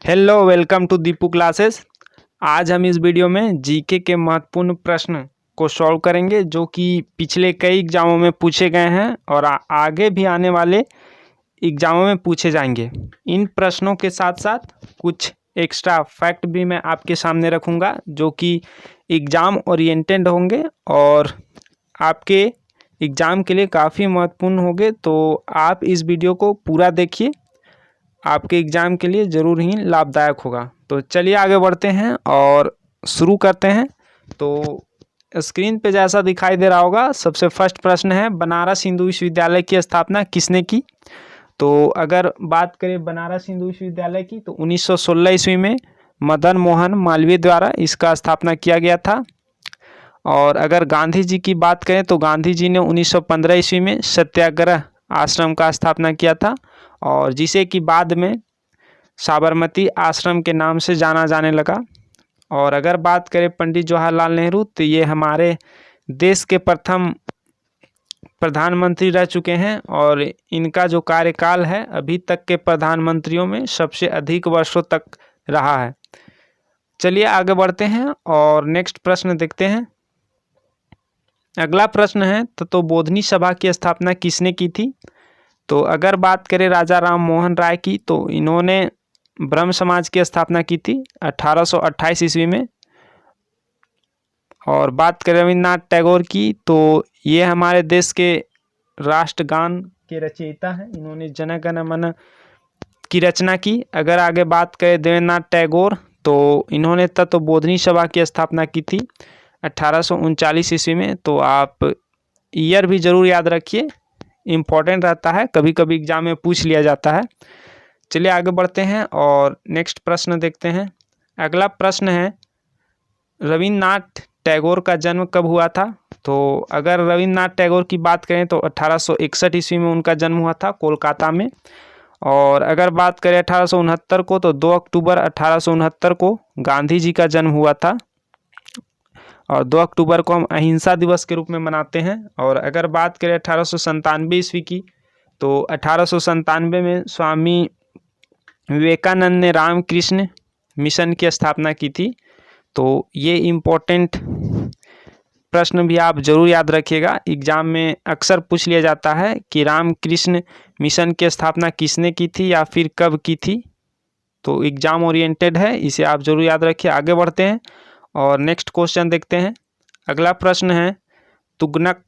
Hello, welcome to Deepu classes. आज हम इस वीडियो में जीके के महत्वपूर्ण प्रश्न को सॉल्व करेंगे जो कि पिछले कई एग्जामों में पूछे गए हैं और आगे भी आने वाले एग्जामों में पूछे जाएंगे। इन प्रश्नों के साथ साथ कुछ एक्स्ट्रा फैक्ट भी मैं आपके सामने रखूंगा जो कि एग्ज़ाम ओरिएंटेड होंगे और आपके एग्ज़ाम के लिए काफ़ी महत्वपूर्ण होंगे। तो आप इस वीडियो को पूरा देखिए, आपके एग्ज़ाम के लिए ज़रूर ही लाभदायक होगा। तो चलिए आगे बढ़ते हैं और शुरू करते हैं। तो स्क्रीन पे जैसा दिखाई दे रहा होगा, सबसे फर्स्ट प्रश्न है बनारस हिंदू विश्वविद्यालय की स्थापना किसने की। तो अगर बात करें बनारस हिंदू विश्वविद्यालय की तो 1916 ईस्वी में मदन मोहन मालवीय द्वारा इसका स्थापना किया गया था। और अगर गांधी जी की बात करें तो गांधी जी ने 1915 ईस्वी में सत्याग्रह आश्रम का स्थापना किया था और जिसे कि बाद में साबरमती आश्रम के नाम से जाना जाने लगा। और अगर बात करें पंडित जवाहरलाल नेहरू तो ये हमारे देश के प्रथम प्रधानमंत्री रह चुके हैं और इनका जो कार्यकाल है अभी तक के प्रधानमंत्रियों में सबसे अधिक वर्षों तक रहा है। चलिए आगे बढ़ते हैं और नेक्स्ट प्रश्न देखते हैं। अगला प्रश्न है तत्वबोधिनी सभा की स्थापना किसने की थी। तो अगर बात करें राजा राम मोहन राय की तो इन्होंने ब्रह्म समाज की स्थापना की थी 1828 ईस्वी में। और बात करें रविन्द्रनाथ टैगोर की तो ये हमारे देश के राष्ट्रगान के रचयिता हैं, इन्होंने जन गण मन की रचना की। अगर आगे बात करें देवेंद्रनाथ टैगोर तो इन्होंने तत्वबोधिनी सभा की स्थापना की थी 1839 ईस्वी में। तो आप ईयर भी ज़रूर याद रखिए, इम्पॉर्टेंट रहता है, कभी कभी एग्जाम में पूछ लिया जाता है। चलिए आगे बढ़ते हैं और नेक्स्ट प्रश्न देखते हैं। अगला प्रश्न है रविन्द्रनाथ टैगोर का जन्म कब हुआ था। तो अगर रविन्द्रनाथ टैगोर की बात करें तो 1861 ईस्वी में उनका जन्म हुआ था कोलकाता में। और अगर बात करें 1869 को तो 2 अक्टूबर 1869 को गांधी जी का जन्म हुआ था और 2 अक्टूबर को हम अहिंसा दिवस के रूप में मनाते हैं। और अगर बात करें 1897 ईस्वी की तो 1897 में स्वामी विवेकानंद ने रामकृष्ण मिशन की स्थापना की थी। तो ये इम्पोर्टेंट प्रश्न भी आप जरूर याद रखिएगा, एग्जाम में अक्सर पूछ लिया जाता है कि रामकृष्ण मिशन की स्थापना किसने की थी या फिर कब की थी। तो एग्जाम ओरिएंटेड है, इसे आप जरूर याद रखिए। आगे बढ़ते हैं और नेक्स्ट क्वेश्चन देखते हैं। अगला प्रश्न है तुगलक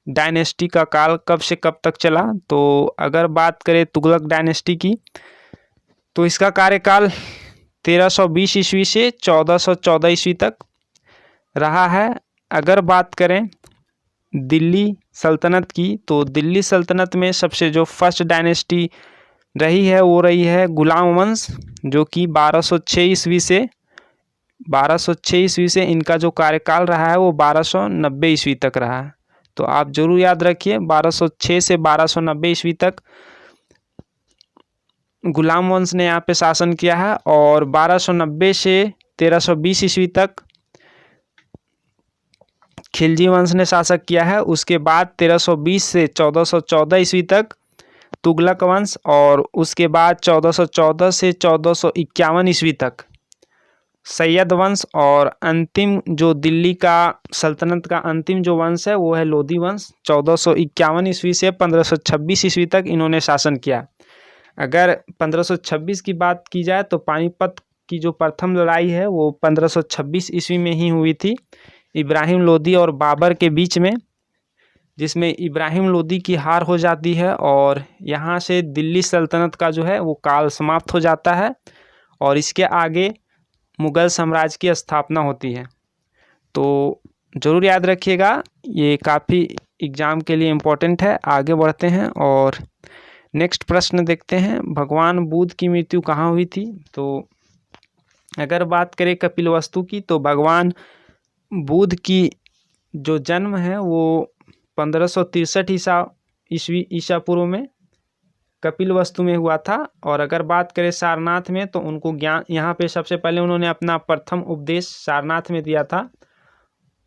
डायनेस्टी का काल कब से कब तक चला। तो अगर बात करें तुगलक डायनेस्टी की तो इसका कार्यकाल 1320 ईस्वी से 1414 ईस्वी तक रहा है। अगर बात करें दिल्ली सल्तनत की तो दिल्ली सल्तनत में सबसे जो फर्स्ट डायनेस्टी रही है वो रही है गुलाम वंश, जो कि 1206 ईस्वी से इनका जो कार्यकाल रहा है वो 1290 ईस्वी तक रहा है। तो आप जरूर याद रखिए 1206 से 1290 ईस्वी तक गुलाम वंश ने यहाँ पे शासन किया है और 1290 से 1320 ईस्वी तक खिलजी वंश ने शासक किया है। उसके बाद 1320 से 1414 ईस्वी तक तुगलक वंश और उसके बाद 1414 से 1451 ईस्वी तक सैयद वंश और अंतिम जो दिल्ली का सल्तनत का अंतिम जो वंश है वो है लोधी वंश। 1451 ईस्वी से 1526 ईस्वी तक इन्होंने शासन किया। अगर 1526 की बात की जाए तो पानीपत की जो प्रथम लड़ाई है वो 1526 ईस्वी में ही हुई थी इब्राहिम लोदी और बाबर के बीच में, जिसमें इब्राहिम लोदी की हार हो जाती है और यहाँ से दिल्ली सल्तनत का जो है वो काल समाप्त हो जाता है और इसके आगे मुग़ल साम्राज्य की स्थापना होती है। तो ज़रूर याद रखिएगा, ये काफ़ी एग्ज़ाम के लिए इम्पोर्टेंट है। आगे बढ़ते हैं और नेक्स्ट प्रश्न देखते हैं। भगवान बुद्ध की मृत्यु कहाँ हुई थी। तो अगर बात करें कपिलवस्तु की तो भगवान बुद्ध की जो जन्म है वो 1563 ईसा पूर्व में कपिलवस्तु में हुआ था। और अगर बात करें सारनाथ में तो उनको ज्ञान, यहाँ पे सबसे पहले उन्होंने अपना प्रथम उपदेश सारनाथ में दिया था।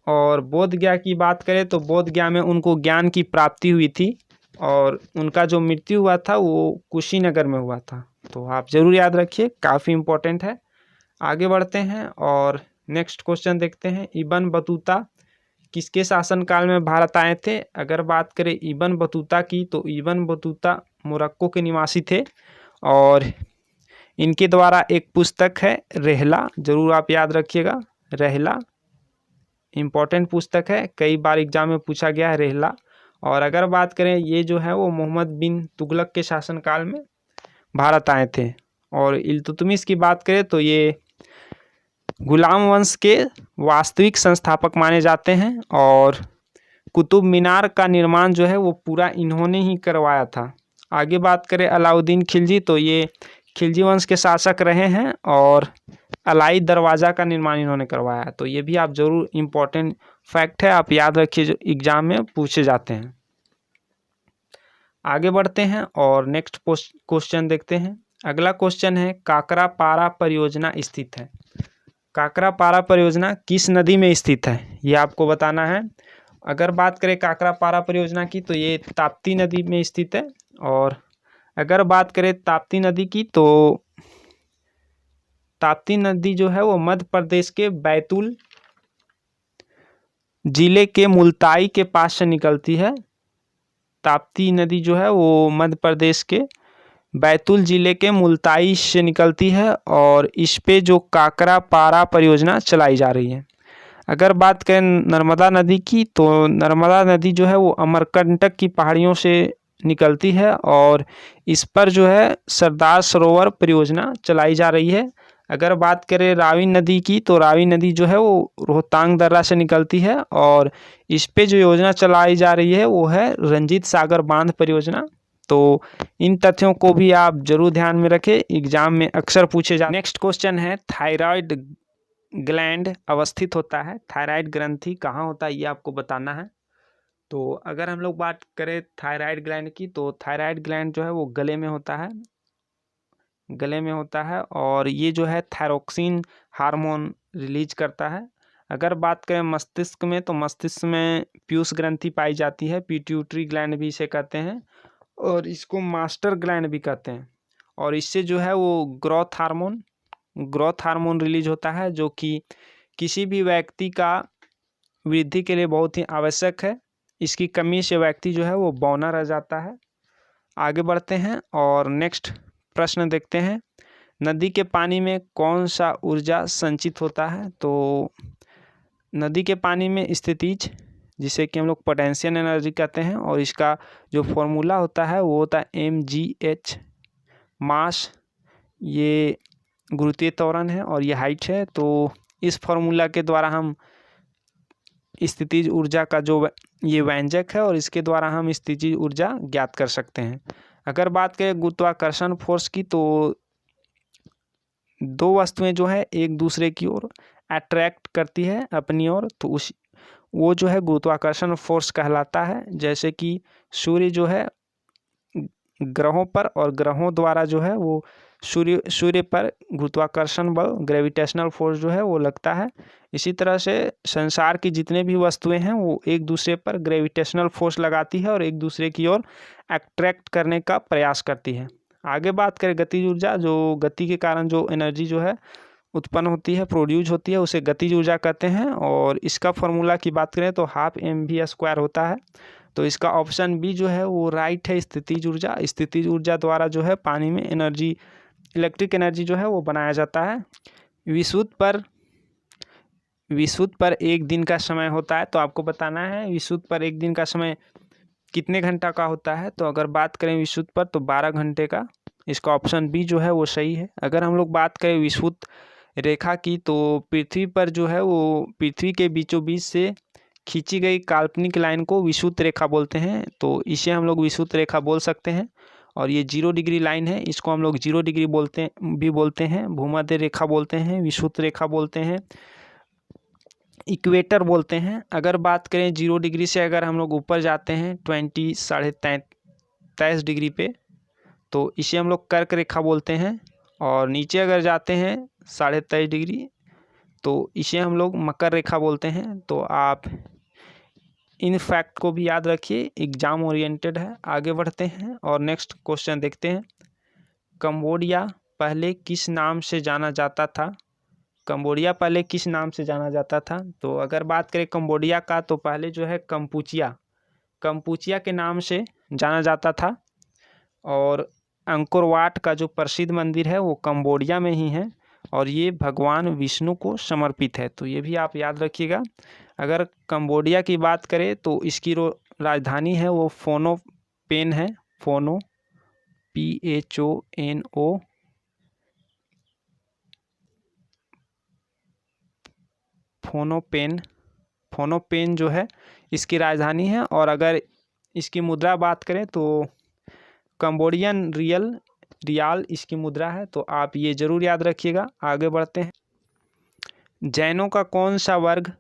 और बोध गया की बात करें तो बोध गया में उनको ज्ञान की प्राप्ति हुई थी और उनका जो मृत्यु हुआ था वो कुशीनगर में हुआ था। तो आप ज़रूर याद रखिए, काफ़ी इम्पोर्टेंट है। आगे बढ़ते हैं और नेक्स्ट क्वेश्चन देखते हैं। इब्न बतूता किसके शासनकाल में भारत आए थे? अगर बात करें इब्न बतूता की, तो इब्न बतूता मोरक्को के निवासी थे और इनके द्वारा एक पुस्तक है रहला, ज़रूर आप याद रखिएगा। रहला इम्पोर्टेंट पुस्तक है, कई बार एग्जाम में पूछा गया है रहला। और अगर बात करें, ये जो है वो मोहम्मद बिन तुगलक के शासनकाल में भारत आए थे। और इल्तुतमिश की बात करें तो ये गुलाम वंश के वास्तविक संस्थापक माने जाते हैं और कुतुब मीनार का निर्माण जो है वो पूरा इन्होंने ही करवाया था। आगे बात करें अलाउद्दीन खिलजी, तो ये खिलजी वंश के शासक रहे हैं और अलाई दरवाज़ा का निर्माण इन्होंने करवाया। तो ये भी आप ज़रूर इम्पोर्टेंट फैक्ट है, आप याद रखिए, जो एग्जाम में पूछे जाते हैं। आगे बढ़ते हैं और नेक्स्ट क्वेश्चन देखते हैं। अगला क्वेश्चन है, काकरापारा परियोजना स्थित है। काकरापारा परियोजना किस नदी में स्थित है, ये आपको बताना है। अगर बात करें काकरापारा परियोजना की, तो ये ताप्ती नदी में स्थित है। और अगर बात करें ताप्ती नदी की, तो ताप्ती नदी जो है वो मध्य प्रदेश के बैतूल जिले के मुल्ताई के पास से निकलती है। ताप्ती नदी जो है वो मध्य प्रदेश के बैतूल जिले के मुल्ताई से निकलती है और इस पे जो काकरापारा परियोजना चलाई जा रही है। अगर बात करें नर्मदा नदी की, तो नर्मदा नदी जो है वो अमरकंटक की पहाड़ियों से निकलती है और इस पर जो है सरदार सरोवर परियोजना चलाई जा रही है। अगर बात करें रावी नदी की, तो रावी नदी जो है वो रोहतांग दर्रा से निकलती है और इस पे जो योजना चलाई जा रही है वो है रंजीत सागर बांध परियोजना। तो इन तथ्यों को भी आप जरूर ध्यान में रखें, एग्जाम में अक्सर पूछे जा। नेक्स्ट क्वेश्चन है, थायराइड ग्लैंड अवस्थित होता है, थायराइड ग्रंथि कहाँ होता है, ये आपको बताना है। तो अगर हम लोग बात करें थायराइड ग्लैंड की, तो थायराइड ग्लैंड जो है वो गले में होता है, गले में होता है और ये जो है थायरोक्सिन हार्मोन रिलीज करता है। अगर बात करें मस्तिष्क में, तो मस्तिष्क में पीयूष ग्रंथि पाई जाती है, पिट्यूटरी ग्लैंड भी इसे कहते हैं और इसको मास्टर ग्लैंड भी कहते हैं। और इससे जो है वो ग्रोथ हार्मोन रिलीज होता है, जो कि किसी भी व्यक्ति का वृद्धि के लिए बहुत ही आवश्यक है। इसकी कमी से व्यक्ति जो है वो बौना रह जाता है। आगे बढ़ते हैं और नेक्स्ट प्रश्न देखते हैं। नदी के पानी में कौन सा ऊर्जा संचित होता है? तो नदी के पानी में स्थितिज, जिसे कि हम लोग पोटेंशियल एनर्जी कहते हैं, और इसका जो फॉर्मूला होता है वो होता है mgh। मास ये गुरुत्वीय त्वरण है और ये हाइट है। तो इस फॉर्मूला के द्वारा हम स्थितिज ऊर्जा का जो ये व्यंजक है और इसके द्वारा हम स्थितिज ऊर्जा ज्ञात कर सकते हैं। अगर बात करें गुरुत्वाकर्षण फोर्स की, तो दो वस्तुएं जो है एक दूसरे की ओर अट्रैक्ट करती है अपनी ओर, तो वो जो है गुरुत्वाकर्षण फोर्स कहलाता है। जैसे कि सूर्य जो है ग्रहों पर और ग्रहों द्वारा जो है वो सूर्य पर गुरुत्वाकर्षण बल, ग्रेविटेशनल फोर्स जो है वो लगता है। इसी तरह से संसार की जितने भी वस्तुएं हैं वो एक दूसरे पर ग्रेविटेशनल फोर्स लगाती है और एक दूसरे की ओर अट्रैक्ट करने का प्रयास करती है। आगे बात करें गतिज ऊर्जा, जो गति के कारण जो एनर्जी जो है उत्पन्न होती है, प्रोड्यूस होती है, उसे गतिज ऊर्जा कहते हैं। और इसका फॉर्मूला की बात करें तो 12mv² होता है। तो इसका ऑप्शन बी जो है वो राइट है, स्थितिज ऊर्जा। स्थितिज ऊर्जा द्वारा जो है पानी में एनर्जी, इलेक्ट्रिक एनर्जी जो है वो बनाया जाता है। विषुवत पर एक दिन का समय होता है, तो आपको बताना है विषुवत पर एक दिन का समय कितने घंटा का होता है। तो अगर बात करें विषुवत पर, तो 12 घंटे का। इसका ऑप्शन बी जो है वो सही है। अगर हम लोग बात करें विषुवत रेखा की, तो पृथ्वी पर जो है वो पृथ्वी के बीचों बीच से खींची गई काल्पनिक लाइन को विषुवत रेखा बोलते हैं। तो इसे हम लोग विषुवत रेखा बोल सकते हैं। और ये 0 डिग्री लाइन है, इसको हम लोग 0 डिग्री बोलते हैं, भूमध्य रेखा बोलते हैं, विषुवत रेखा बोलते हैं, इक्वेटर बोलते हैं। अगर बात करें 0 डिग्री से अगर हम लोग ऊपर जाते हैं 23 डिग्री पे, तो इसे हम लोग कर्क रेखा बोलते हैं। और नीचे अगर जाते हैं 23.5 डिग्री, तो इसे हम लोग मकर रेखा बोलते हैं। तो आप इन फैक्ट को भी याद रखिए, एग्जाम ओरिएंटेड है। आगे बढ़ते हैं और नेक्स्ट क्वेश्चन देखते हैं। कंबोडिया पहले किस नाम से जाना जाता था? कंबोडिया पहले किस नाम से जाना जाता था? तो अगर बात करें कंबोडिया का, तो पहले जो है कंपूचिया के नाम से जाना जाता था। और अंकोर वाट का जो प्रसिद्ध मंदिर है वो कंबोडिया में ही है और ये भगवान विष्णु को समर्पित है, तो ये भी आप याद रखिएगा। अगर कंबोडिया की बात करें तो इसकी राजधानी है वो फोनोपेन है, PHONO फोनोपेन जो है इसकी राजधानी है। और अगर इसकी मुद्रा बात करें तो कंबोडियन रियाल इसकी मुद्रा है, तो आप ये जरूर याद रखिएगा। आगे बढ़ते हैं। जैनों का कौन सा वर्ग,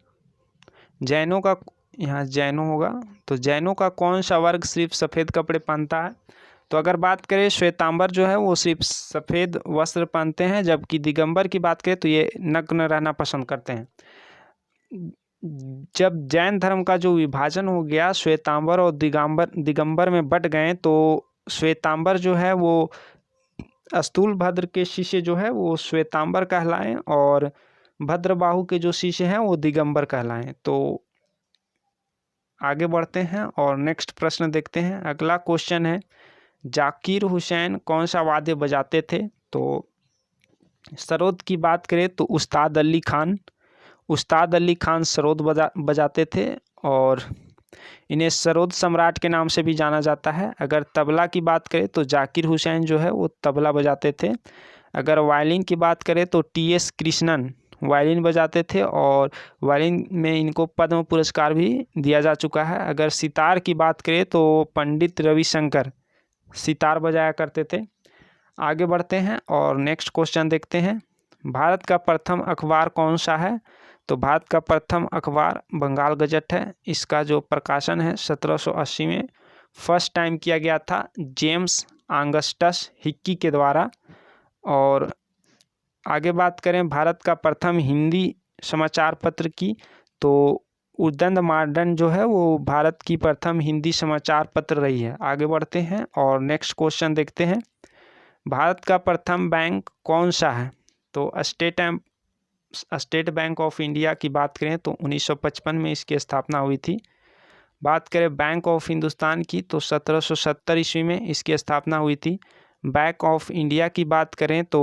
जैनों का, यहाँ जैनों होगा, तो जैनों का कौन सा वर्ग सिर्फ सफ़ेद कपड़े पहनता है? तो अगर बात करें श्वेतांबर जो है वो सिर्फ सफ़ेद वस्त्र पहनते हैं, जबकि दिगंबर की बात करें तो ये नग्न रहना पसंद करते हैं। जब जैन धर्म का जो विभाजन हो गया, श्वेतांबर और दिगंबर में बट गए, तो श्वेतांबर जो है वो स्थूलभद्र के शिष्य जो है वो श्वेतांबर कहलाएं और भद्रबाहु के जो शिष्य हैं वो दिगंबर कहलाएं। तो आगे बढ़ते हैं और नेक्स्ट प्रश्न देखते हैं। अगला क्वेश्चन है, जाकिर हुसैन कौन सा वाद्य बजाते थे? तो सरोद की बात करें तो उस्ताद अली खान सरोद बजाते थे और इन्हें सरोद सम्राट के नाम से भी जाना जाता है। अगर तबला की बात करें तो जाकिर हुसैन जो है वो तबला बजाते थे। अगर वायलिन की बात करें तो TS कृष्णन वायलिन बजाते थे और वायलिन में इनको पद्म पुरस्कार भी दिया जा चुका है। अगर सितार की बात करें तो पंडित रविशंकर सितार बजाया करते थे। आगे बढ़ते हैं और नेक्स्ट क्वेश्चन देखते हैं। भारत का प्रथम अखबार कौन सा है? तो भारत का प्रथम अखबार बंगाल गजट है। इसका जो प्रकाशन है 1780 में फर्स्ट टाइम किया गया था जेम्स ऑगस्टस हिक्की के द्वारा। और आगे बात करें भारत का प्रथम हिंदी समाचार पत्र की, तो उदंत मॉडर्न जो है वो भारत की प्रथम हिंदी समाचार पत्र रही है। आगे बढ़ते हैं और नेक्स्ट क्वेश्चन देखते हैं। भारत का प्रथम बैंक कौन सा है? तो स्टेट बैंक ऑफ इंडिया की बात करें तो 1955 में इसकी स्थापना हुई थी। बात करें बैंक ऑफ हिंदुस्तान की तो 1770 ईस्वी में इसकी स्थापना हुई थी। बैंक ऑफ इंडिया की बात करें तो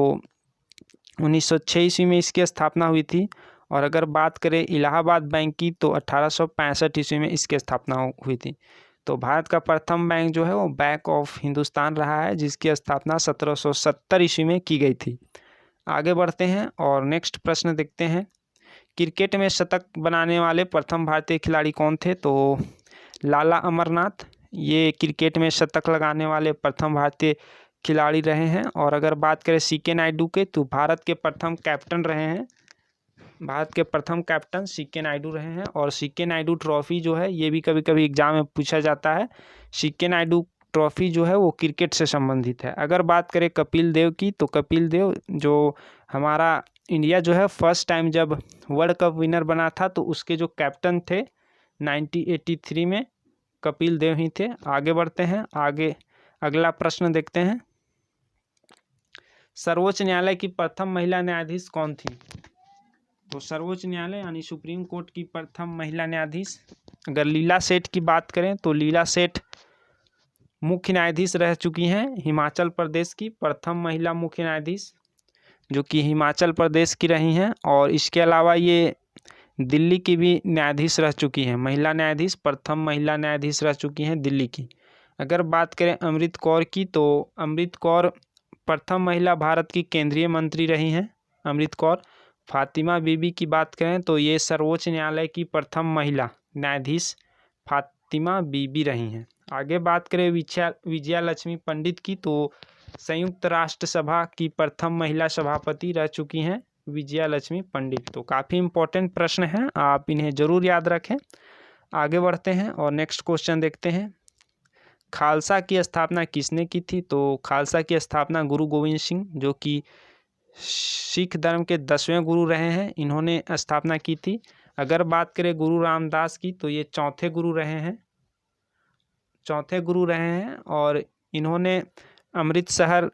1906 ईस्वी में इसकी स्थापना हुई थी। और अगर बात करें इलाहाबाद बैंक की तो 1865 ईस्वी में इसकी स्थापना हुई थी। तो भारत का प्रथम बैंक जो है वो बैंक ऑफ हिंदुस्तान रहा है, जिसकी स्थापना 1770 ईस्वी में की गई थी। आगे बढ़ते हैं और नेक्स्ट प्रश्न देखते हैं। क्रिकेट में शतक बनाने वाले प्रथम भारतीय खिलाड़ी कौन थे? तो लाला अमरनाथ ये क्रिकेट में शतक लगाने वाले प्रथम भारतीय खिलाड़ी रहे हैं। और अगर बात करें CK नायडू के, तो भारत के प्रथम कैप्टन रहे हैं, भारत के प्रथम कैप्टन CK नायडू रहे हैं। और CK नायडू ट्रॉफी जो है ये भी कभी कभी एग्जाम में पूछा जाता है। CK नायडू ट्रॉफी जो है वो क्रिकेट से संबंधित है। अगर बात करें कपिल देव की, तो कपिल देव जो हमारा इंडिया जो है फर्स्ट टाइम जब वर्ल्ड कप विनर बना था तो उसके जो कैप्टन थे 1983 में कपिल देव ही थे। आगे बढ़ते हैं, आगे अगला प्रश्न देखते हैं। सर्वोच्च न्यायालय की प्रथम महिला न्यायाधीश कौन थी? तो सर्वोच्च न्यायालय यानी सुप्रीम कोर्ट की प्रथम महिला न्यायाधीश अगर लीला सेठ की बात करें तो लीला सेठ मुख्य न्यायाधीश रह चुकी हैं, हिमाचल प्रदेश की प्रथम महिला मुख्य न्यायाधीश जो कि हिमाचल प्रदेश की रही हैं। और इसके अलावा ये दिल्ली की भी न्यायाधीश रह चुकी हैं, महिला न्यायाधीश प्रथम महिला न्यायाधीश रह चुकी हैं दिल्ली की। अगर बात करें अमृत कौर की, तो अमृत कौर प्रथम महिला भारत की केंद्रीय मंत्री रही हैं अमृत कौर। फातिमा बीबी की बात करें तो ये सर्वोच्च न्यायालय की प्रथम महिला न्यायाधीश फातिमा बीबी रही हैं। आगे बात करें विजया लक्ष्मी पंडित की, तो संयुक्त राष्ट्र सभा की प्रथम महिला सभापति रह चुकी हैं विजया लक्ष्मी पंडित। तो काफ़ी इम्पोर्टेंट प्रश्न हैं, आप इन्हें ज़रूर याद रखें। आगे बढ़ते हैं और नेक्स्ट क्वेश्चन देखते हैं। खालसा की स्थापना किसने की थी? तो खालसा की स्थापना गुरु गोविंद सिंह जो कि सिख धर्म के 10वें गुरु रहे हैं, इन्होंने स्थापना की थी। अगर बात करें गुरु रामदास की तो ये चौथे गुरु रहे हैं और इन्होंने अमृतसर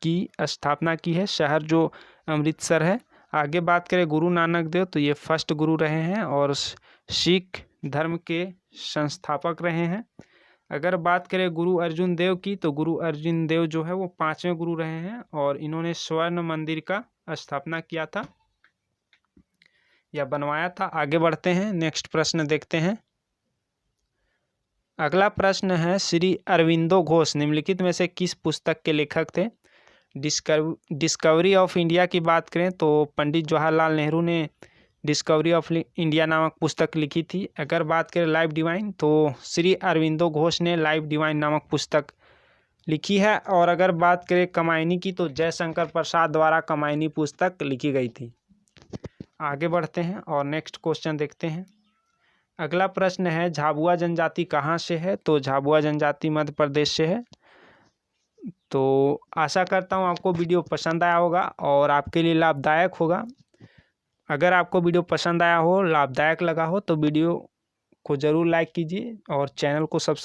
की स्थापना की है, शहर जो अमृतसर है। आगे बात करें गुरु नानक देव तो ये फर्स्ट गुरु रहे हैं और सिख धर्म के संस्थापक रहे हैं। अगर बात करें गुरु अर्जुन देव की तो गुरु अर्जुन देव जो है वो 5वें गुरु रहे हैं और इन्होंने स्वर्ण मंदिर का स्थापना किया था या बनवाया था। आगे बढ़ते हैं, नेक्स्ट प्रश्न देखते हैं। अगला प्रश्न है, श्री अरविंदो घोष निम्नलिखित में से किस पुस्तक के लेखक थे? डिस्कवरी ऑफ इंडिया की बात करें तो पंडित जवाहरलाल नेहरू ने डिस्कवरी ऑफ इंडिया नामक पुस्तक लिखी थी। अगर बात करें लाइफ डिवाइन तो श्री अरविंदो घोष ने लाइफ डिवाइन नामक पुस्तक लिखी है। और अगर बात करें कमायनी की तो जयशंकर प्रसाद द्वारा कमायनी पुस्तक लिखी गई थी। आगे बढ़ते हैं और नेक्स्ट क्वेश्चन देखते हैं। अगला प्रश्न है, झाबुआ जनजाति कहाँ से है? तो झाबुआ जनजाति मध्य प्रदेश से है। तो आशा करता हूँ आपको वीडियो पसंद आया होगा और आपके लिए लाभदायक होगा। अगर आपको वीडियो पसंद आया हो, लाभदायक लगा हो तो वीडियो को ज़रूर लाइक कीजिए और चैनल को सब्सक्राइब